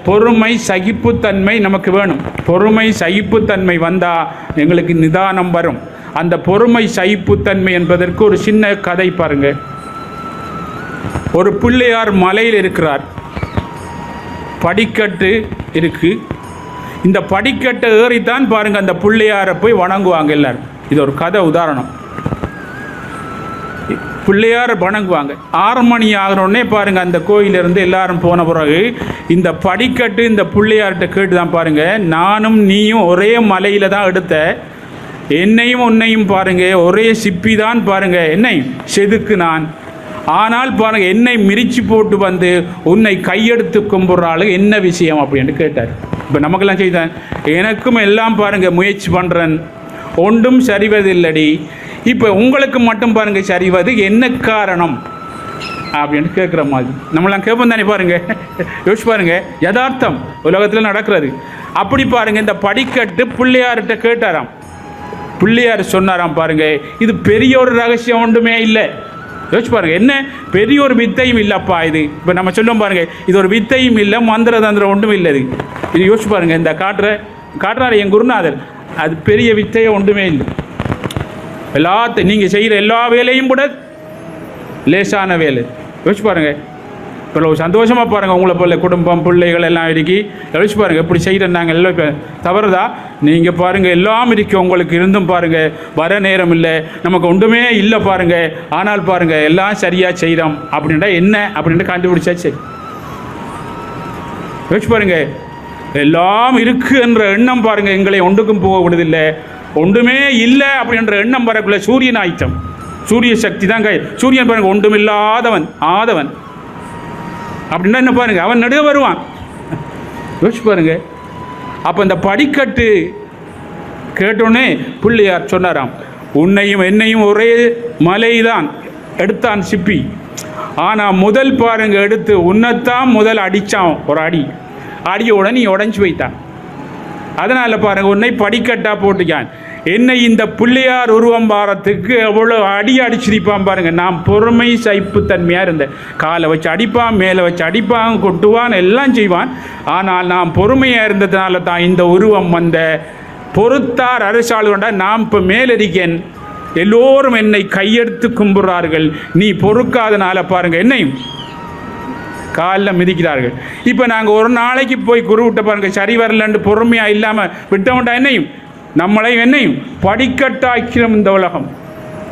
பொறுமை சகிப்புத்தன்மை நமக்கு வேணும். பொறுமை சகிப்புத்தன்மை வந்தால் எங்களுக்கு நிதானம் வரும். அந்த பொறுமை சகிப்புத்தன்மை என்பதற்கு ஒரு சின்ன கதை பாருங்க. ஒரு பிள்ளையார் மலையில் இருக்கிறார், படிக்கட்டு இருக்கு. இந்த படிக்கட்டை ஏறித்தான் பாருங்க அந்த பிள்ளையாரை போய் வணங்குவாங்க எல்லாரும். இது ஒரு கதை உதாரணம். பிள்ளையார் வணங்குவாங்க. 6 மணி ஆகிறோடனே பாருங்கள் அந்த கோயிலிருந்து எல்லாரும் போன பிறகு இந்த படிக்கட்டு இந்த பிள்ளையார்கிட்ட கேட்டு தான் பாருங்கள், நானும் நீயும் ஒரே மலையில் தான் எடுத்த, என்னையும் உன்னையும் பாருங்கள் ஒரே சிப்பி தான் பாருங்கள், என்னை செதுக்கு நான், ஆனால் பாருங்கள் என்னை மிரிச்சு போட்டு வந்து உன்னை கையெடுத்து கும்பிட்றாள், என்ன விஷயம் அப்படின்னு கேட்டார். இப்போ நமக்கெல்லாம் செய்தான், எனக்கும் எல்லாம் பாருங்கள் முயற்சி பண்ணுறேன், ஒன்றும் சரிவதில்லடி, இப்போ உங்களுக்கு மட்டும் பாருங்கள் சரிவது, என்ன காரணம் அப்படின்னு கேட்குற மாதிரி நம்மளாம் கேட்போம் தானே. பாருங்கள், யோசிச்சு பாருங்கள், யதார்த்தம் உலகத்தில் நடக்கிறது. அப்படி பாருங்கள் இந்த படிக்கட்டு பிள்ளையார்கிட்ட கேட்டாராம். பிள்ளையார் சொன்னாராம், பாருங்கள் இது பெரிய ஒரு ரகசியம் ஒன்றுமே இல்லை. யோசிச்சு பாருங்கள், என்ன பெரிய ஒரு வித்தையும் இல்லைப்பா இது. இப்போ நம்ம சொல்லுவோம் பாருங்கள், இது ஒரு வித்தையும் இல்லை, மந்திர தந்திரம் ஒன்றும் இல்லை இது யோசிச்சு பாருங்கள். இந்த காட்டுறாரு என் குருநாதர், அது பெரிய வித்தையை ஒன்றுமே இல்லை. எல்லாத்தையும் நீங்கள் செய்கிற எல்லா வேலையும் கூட லேசான வேலை. யோசிச்சு பாருங்கள், இப்போ சந்தோஷமாக பாருங்கள், உங்களை போல குடும்பம் பிள்ளைகள் எல்லாம் இருக்கி யோசிச்சு பாருங்கள் எப்படி செய்கிறேன் நாங்கள் எல்லாம். இப்போ தவறுதா நீங்கள் பாருங்கள், எல்லாம் இருக்கு உங்களுக்கு இருந்தும் பாருங்கள் வர நேரம் இல்லை, நமக்கு ஒன்றுமே இல்லை பாருங்கள், ஆனால் பாருங்கள் எல்லாம் சரியாக செய்கிறோம் அப்படின்ட்டா என்ன அப்படின்ட்டு கண்டுபிடிச்சா சரி. யோசிச்சு பாருங்கள், எல்லாம் இருக்குன்ற எண்ணம் பாருங்கள் எங்களை ஒன்றுக்கும் போக விடுதில்லை. ஒன்றுமே இல்லை அப்படின்ற எண்ணம் வரக்குள்ள சூரியன் ஆயிட்டம், சூரிய சக்தி தான் சூரியன் பாருங்க ஒன்றுமில்லாதவன் ஆதவன் அப்படின்னா என்ன பாருங்க, அவன் நடுவே வருவான். யோசிச்சு பாருங்க. அப்போ இந்த படிக்கட்டு கேட்டோன்னே பிள்ளையார் சொன்னாராம், உன்னையும் என்னையும் ஒரே மலைதான் எடுத்தான் சிப்பி, ஆனால் முதல் பாருங்க எடுத்து உன்னைத்தான் முதல் அடித்தான், ஒரு அடியோட நீ உடஞ்சி வைத்தான், அதனால் பாருங்கள் உன்னை படிக்கட்டா போட்டுக்கான். என்னை இந்த பிள்ளையார் உருவம் பாரத்துக்கு எவ்வளோ அடிச்சிருப்பான் பாருங்கள். நான் பொறுமை சகிப்புத்தன்மையாக இருந்தேன். காலை வச்சு அடிப்பான், மேலே வச்சு அடிப்பான், கொட்டுவான், எல்லாம் செய்வான். ஆனால் நான் பொறுமையாக இருந்ததுனால தான் இந்த உருவம் வந்த பொறுத்தார் அரசாள் கொண்டா நான் இப்போ மேலறிக்கேன். எல்லோரும் என்னை கையெடுத்து கும்பிட்றார்கள், நீ பொறுக்காதனால பாருங்கள் என்னையும் காலில் மிதிக்கிறார்கள். இப்போ நாங்கள் ஒரு நாளைக்கு போய் குரு விட்ட பாருங்கள் சரி வரலன்னு பொறுமையாக இல்லாமல் விட்டோம்டா என்னையும் நம்மளையும் என்னையும் படிக்கட்டாக்கிறோம் இந்த உலகம்.